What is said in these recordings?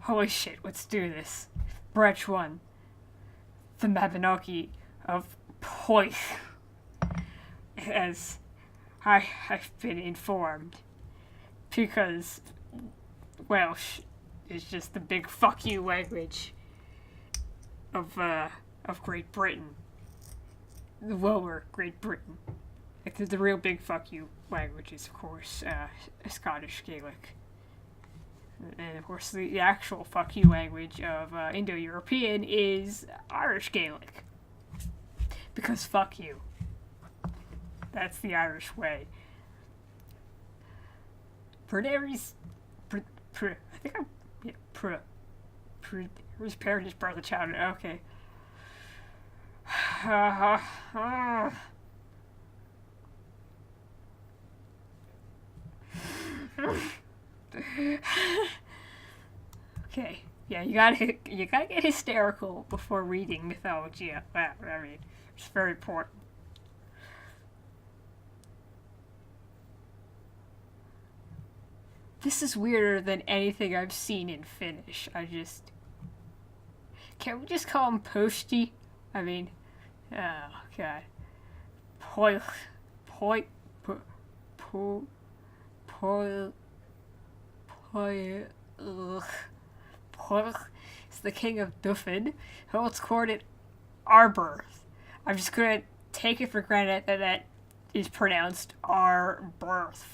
Holy shit, let's do this. Branch 1. The Mabinogi of Poith. As I've been informed. Because Welsh is just the big fuck you language of Great Britain. The lower Great Britain. Like the real big fuck you language is, of course, Scottish Gaelic. And of course, the actual fuck you language of Indo-European is Irish Gaelic. Because fuck you. That's the Irish way. Pernary's. I think I'm. Yeah, whose parent is brother child? Okay. Okay. Yeah, you gotta get hysterical before reading mythology out loud. I mean, it's very important. This is weirder than anything I've seen in Finnish. Can't we just call him Posty? I mean, oh god. Poi, poi, po, po, poi, poi, Porch is the king of Duffin, who holds court at Arbirth. I'm just gonna take it for granted that is pronounced Arbirth.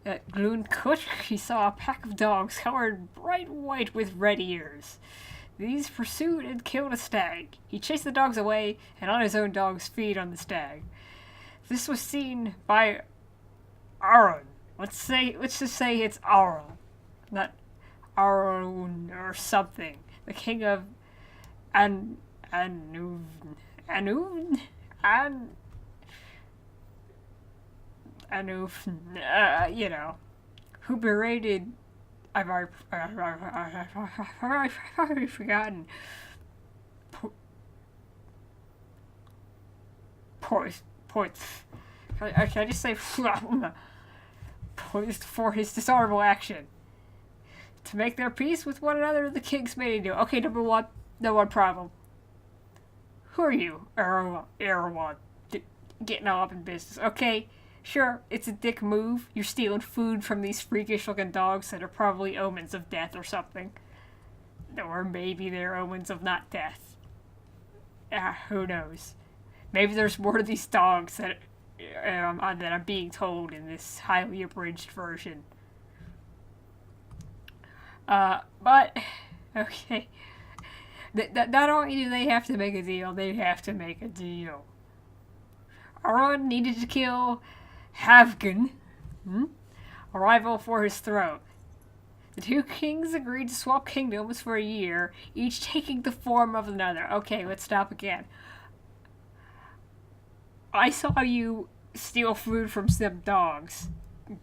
At Glunkut, he saw a pack of dogs colored bright white with red ears. These pursued and killed a stag. He chased the dogs away, and on his own dogs feed on the stag. This was seen by Aaron. Let's just say it's Aaron, not Aaron or something. The king of you know, who berated. I've already forgotten. Poised. Can I just say poised for his dishonorable action? To make their peace with one another, the kings made a deal. Okay, number one problem. Who are you, Erewhon? Getting all up in business. Okay, sure, it's a dick move. You're stealing food from these freakish-looking dogs that are probably omens of death or something. Or maybe they're omens of not death. Who knows? Maybe there's more to these dogs that I'm being told in this highly abridged version. But, okay. Not only do they have to make a deal, they have to make a deal. Aron needed to kill Havgun, a rival for his throne. The two kings agreed to swap kingdoms for a year, each taking the form of another. Okay, let's stop again. I saw you steal food from some dogs.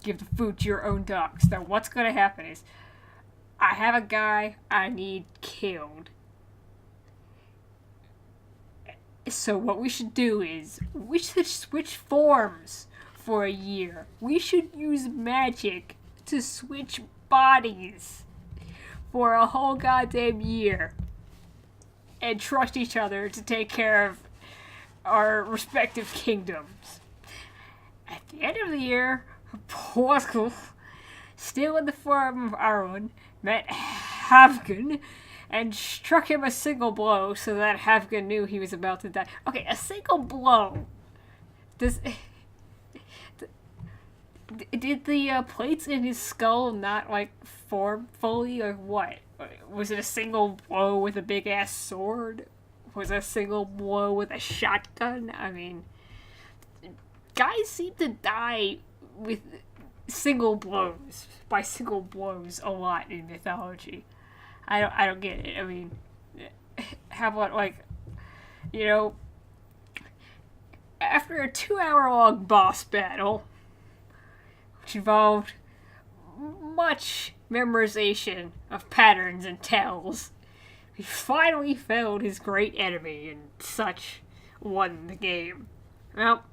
Give the food to your own dogs. Now, what's going to happen is, I have a guy I need killed. So what we should do is, we should switch forms for a year. We should use magic to switch bodies for a whole goddamn year. And trust each other to take care of our respective kingdoms. At the end of the year, Porthcawl, still in the form of Aaron, met Havgun and struck him a single blow so that Havgun knew he was about to die. Okay, a single blow. Did the plates in his skull not, form fully, or what? Was it a single blow with a big-ass sword? Was it a single blow with a shotgun? I mean, guys seem to die with single blows, by single blows, a lot in mythology. I don't get it. I mean, how about, after a 2-hour-long boss battle, which involved much memorization of patterns and tells, he finally felled his great enemy and such won the game. Well,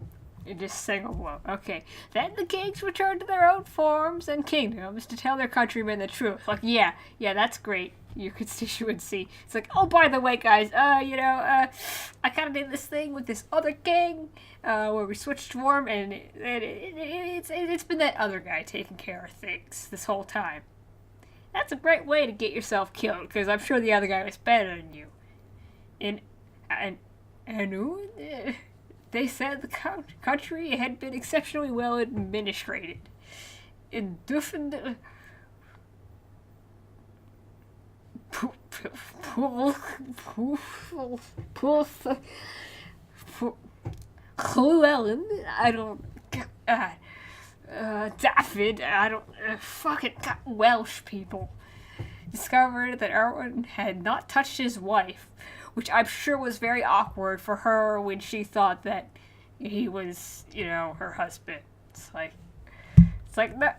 Just single blow. Okay. Then the kings returned to their own forms and kingdoms to tell their countrymen the truth. Like, yeah, that's great. Your constituency. It's like, oh, by the way, guys, I kind of did this thing with this other king, where we switched form, and it's been that other guy taking care of things this whole time. That's a great way to get yourself killed, because I'm sure the other guy was better than you. They said the country had been exceptionally well administrated. In different Llewellyn, I don't, David, I don't, fucking Welsh people, discovered that Erwin had not touched his wife, which I'm sure was very awkward for her when she thought that he was, her husband. It's like,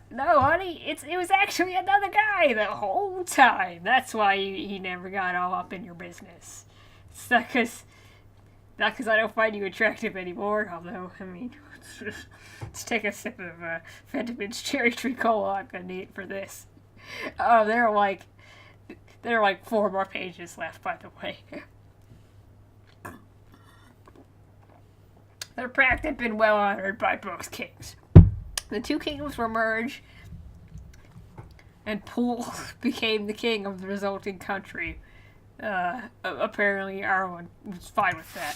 no, honey, it was actually another guy the whole time. That's why he never got all up in your business. It's not because I don't find you attractive anymore, although, I mean, let's take a sip of Fentimans Cherry Tree Cola. I'm gonna need it for this. There are like 4 more pages left, by the way. Their pact had been well honored by both kings. The 2 kingdoms were merged, and Poole became the king of the resulting country. Apparently Arwen was fine with that.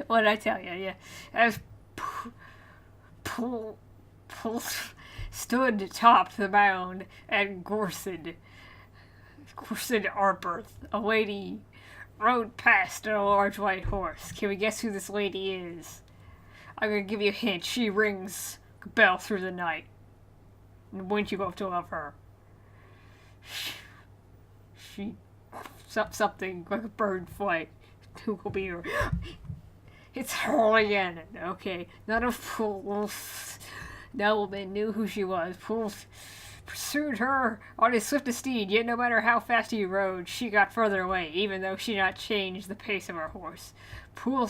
What did I tell you? Yeah. As Poole stood atop the mound and Gorsed Arbirth, a lady, rode past on a large white horse. Can we guess who this lady is? I'm gonna give you a hint. She rings a bell through the night. And wouldn't you love to love her? She something like a bird in flight. Who will be her? It's Rhiannon. Okay. None of Poole's noblemen knew who she was. Poole pursued her on his swiftest steed, yet no matter how fast he rode, she got further away, even though she did not change the pace of her horse. Poole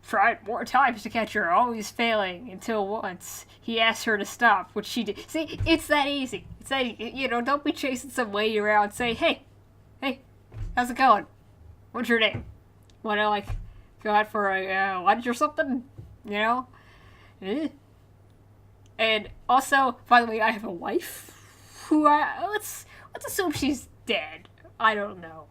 tried more times to catch her, always failing, until once he asked her to stop, which she did. See, it's that easy. It's that easy. Don't be chasing some lady around. Say, hey, how's it going? What's your name? Wanna, go out for a lunch or something? And also, by the way, I have a wife who let's assume she's dead. I don't know.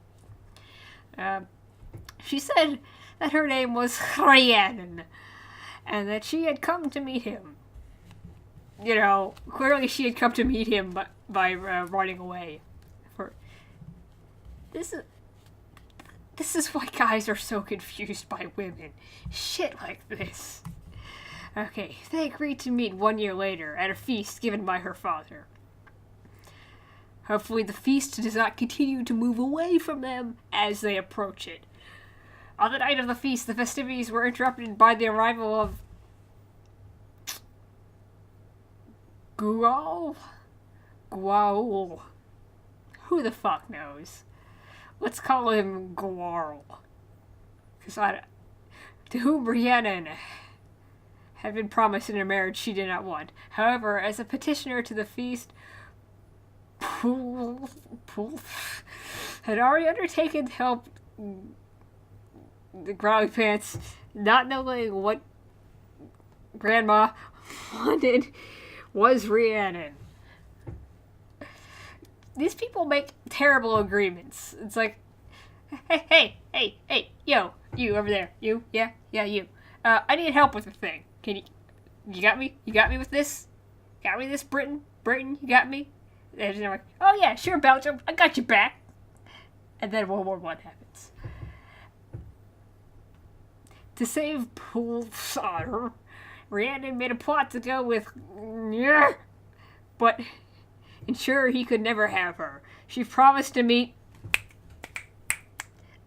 She said that her name was Rhiannon, and that she had come to meet him. Clearly she had come to meet him by running away. This is why guys are so confused by women. Shit like this. Okay, they agreed to meet 1 year later at a feast given by her father. Hopefully the feast does not continue to move away from them as they approach it. On the night of the feast, the festivities were interrupted by the arrival of Gual? Who the fuck knows? Let's call him Guarl. To whom Rhiannon had been promised in a marriage she did not want. However, as a petitioner to the feast, Poole had already undertaken to help the Growly Pants, not knowing what Grandma wanted was Rhiannon. These people make terrible agreements. It's like, hey, yo, you over there, you, yeah, you. I need help with a thing. Can you got me? You got me with this? Got me this, Britain, you got me? And they're like, oh yeah, sure, Belgium, I got you back. And then World War I happens. To save Poole's honor, Rhiannon made a plot to go with but ensure he could never have her. She promised to meet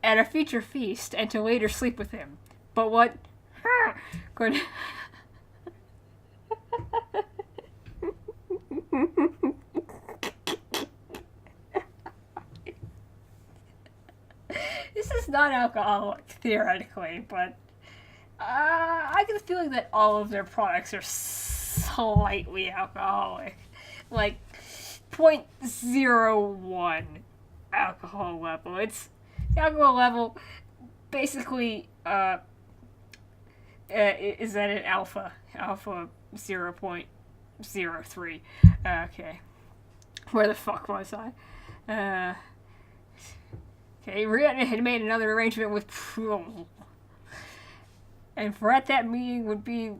at a future feast and to later sleep with him. But what? Good. This is non-alcoholic, theoretically, but I get a feeling that all of their products are slightly alcoholic. Like, 0.01 alcohol level. It's the alcohol level basically is at an alpha 0.03. Okay, where the fuck was I? Okay, Rhiannon had made another arrangement with Poole, and for at that meeting would be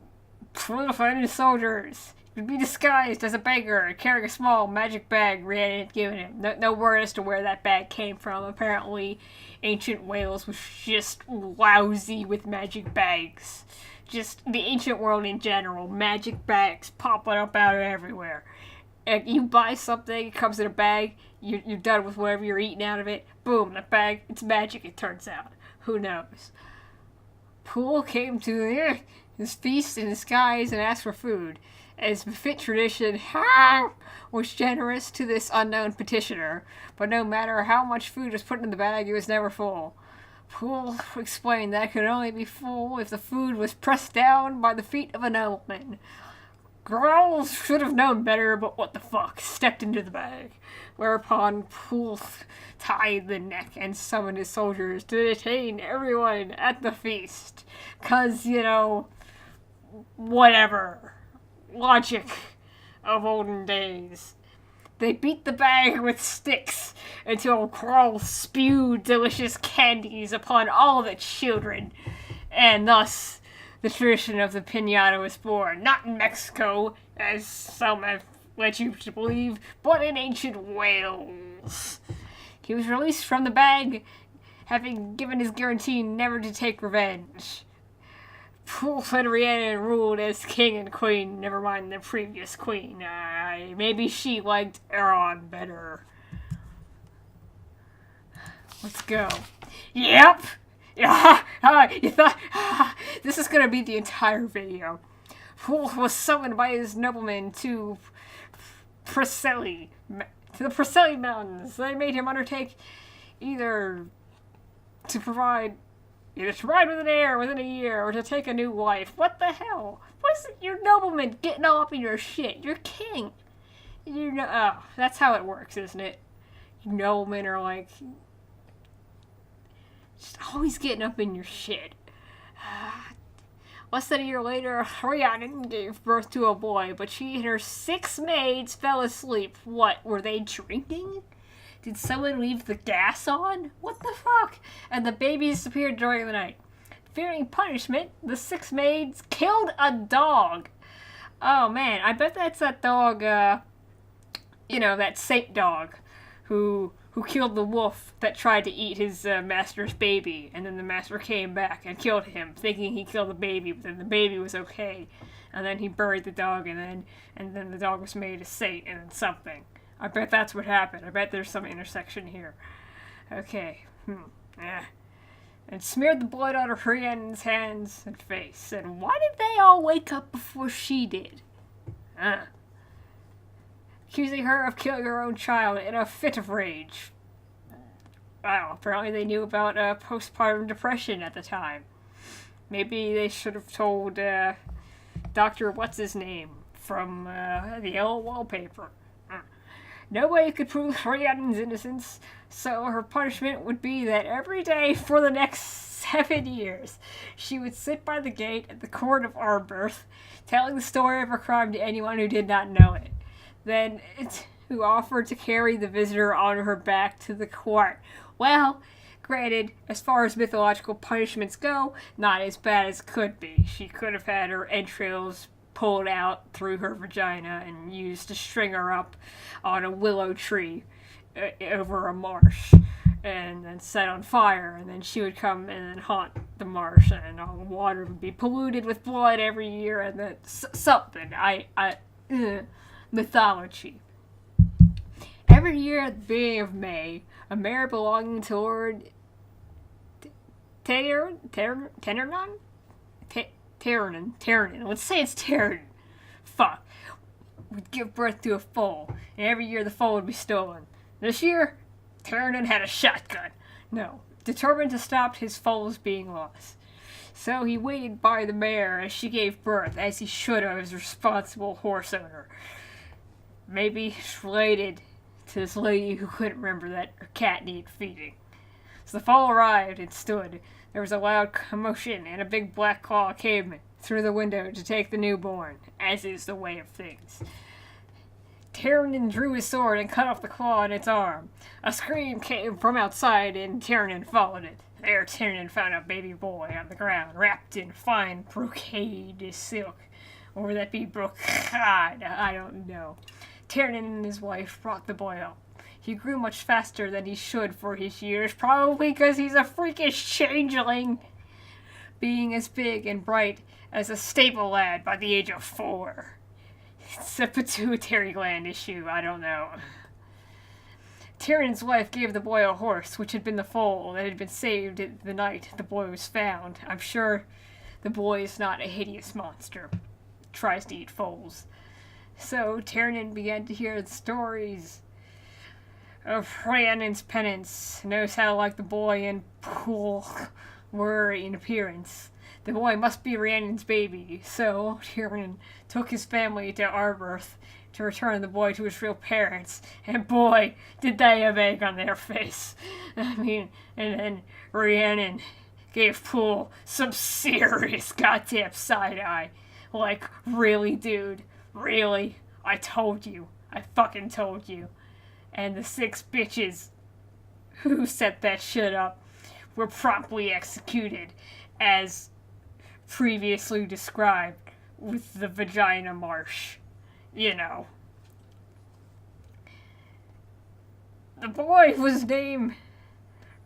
Poole soldiers. He would be disguised as a beggar, carrying a small magic bag Rhiannon had given him. No word as to where that bag came from. Apparently, ancient Wales was just lousy with magic bags. Just the ancient world in general, magic bags popping up out of everywhere. And you buy something, it comes in a bag, you're done with whatever you're eating out of it. Boom, that bag, it's magic, it turns out. Who knows? Poole came to his feast in disguise and asked for food. As befit tradition, was generous to this unknown petitioner, but no matter how much food was put in the bag, it was never full. Poole explained that it could only be full if the food was pressed down by the feet of a nobleman. Growls should have known better, but what the fuck, stepped into the bag, whereupon Poole tied the neck and summoned his soldiers to detain everyone at the feast. 'Cause, whatever. Logic of olden days. They beat the bag with sticks until Kroll spewed delicious candies upon all the children, and thus the tradition of the piñata was born, not in Mexico, as some have led you to believe, but in ancient Wales. He was released from the bag, having given his guarantee never to take revenge. Poole and Rhiannon ruled as king and queen, never mind the previous queen. Maybe she liked Aaron better. Let's go. Yep! You thought this is gonna be the entire video. Poole was summoned by his nobleman to the Preseli Mountains. They made him undertake either to provide with an heir within a year, or to take a new wife. What the hell? What's your nobleman getting all up in your shit? You're king. That's how it works, isn't it? Noblemen are like, just always getting up in your shit. Less than a year later, Rhiannon gave birth to a boy, but she and her 6 maids fell asleep. What, were they drinking? Did someone leave the gas on? What the fuck? And the baby disappeared during the night. Fearing punishment, the 6 maids killed a dog. Oh man, I bet that's that dog, that saint dog who killed the wolf that tried to eat his master's baby, and then the master came back and killed him, thinking he killed the baby, but then the baby was okay. And then he buried the dog, and then the dog was made a saint and then something. I bet that's what happened. I bet there's some intersection here. Okay. And smeared the blood on her Rhiannon's hands and face. And why did they all wake up before she did? Accusing her of killing her own child in a fit of rage. Wow, apparently they knew about postpartum depression at the time. Maybe they should have told Dr. What's-His-Name from the Yellow Wallpaper. Nobody could prove Rhiannon's innocence, so her punishment would be that every day for the next 7 years, she would sit by the gate at the court of Arbirth, telling the story of her crime to anyone who did not know it. Then, who offered to carry the visitor on her back to the court. Well, granted, as far as mythological punishments go, not as bad as could be. She could have had her entrails pulled out through her vagina and used to string her up on a willow tree over a marsh and then set on fire, and then she would come and then haunt the marsh, and all the water would be polluted with blood every year, and then something. Mythology. Every year at the beginning of May, a mare belonging to Lord Ternan? Let's say it's Ternan. Fuck. Would give birth to a foal, and every year the foal would be stolen. This year, Rhiannon had a shotgun. No, determined to stop his foals being lost. So he waited by the mare as she gave birth, as he should have as a responsible horse owner. Maybe it's related to this lady who couldn't remember that her cat needed feeding. So the foal arrived and stood. There was a loud commotion, and a big black claw came through the window to take the newborn, as is the way of things. Tiernan drew his sword and cut off the claw on its arm. A scream came from outside, and Tiernan followed it. There Tiernan found a baby boy on the ground, wrapped in fine brocade silk. Or would that be brocade? I don't know. Tiernan and his wife brought the boy up. He grew much faster than he should for his years, probably because he's a freakish changeling, being as big and bright as a stable lad by the age of 4. It's a pituitary gland issue, I don't know. Tiernan's wife gave the boy a horse, which had been the foal that had been saved the night the boy was found. I'm sure the boy is not a hideous monster. Tries to eat foals. So Tiernan began to hear the stories of Rhiannon's penance, knows how like the boy and Poole were in appearance. The boy must be Rhiannon's baby, so Tiernan took his family to Arbroath to return the boy to his real parents, and boy, did they have egg on their face. And then Rhiannon gave Poole some serious goddamn side-eye. Like, really, dude? Really? I told you. I fucking told you. And the 6 bitches who set that shit up were promptly executed, as previously described, with the vagina marsh. You know. The boy was named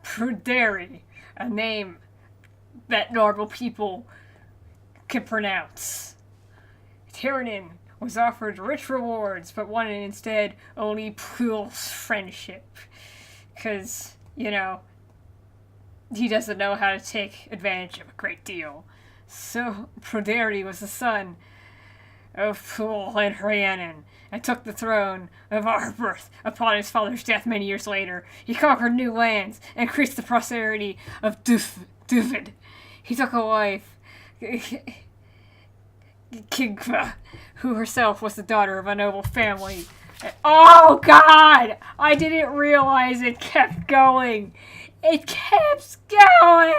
Pruderi, a name that normal people can pronounce. Tiernan was offered rich rewards, but wanted instead only Poole's friendship. Because, you know, he doesn't know how to take advantage of a great deal. So Pruderi was the son of Poole and Rhiannon, and took the throne of Arbroath upon his father's death many years later. He conquered new lands, and increased the prosperity of Duvid. He took a wife, Kigva, who herself was the daughter of a noble family. Oh God! I didn't realize it kept going. It kept going!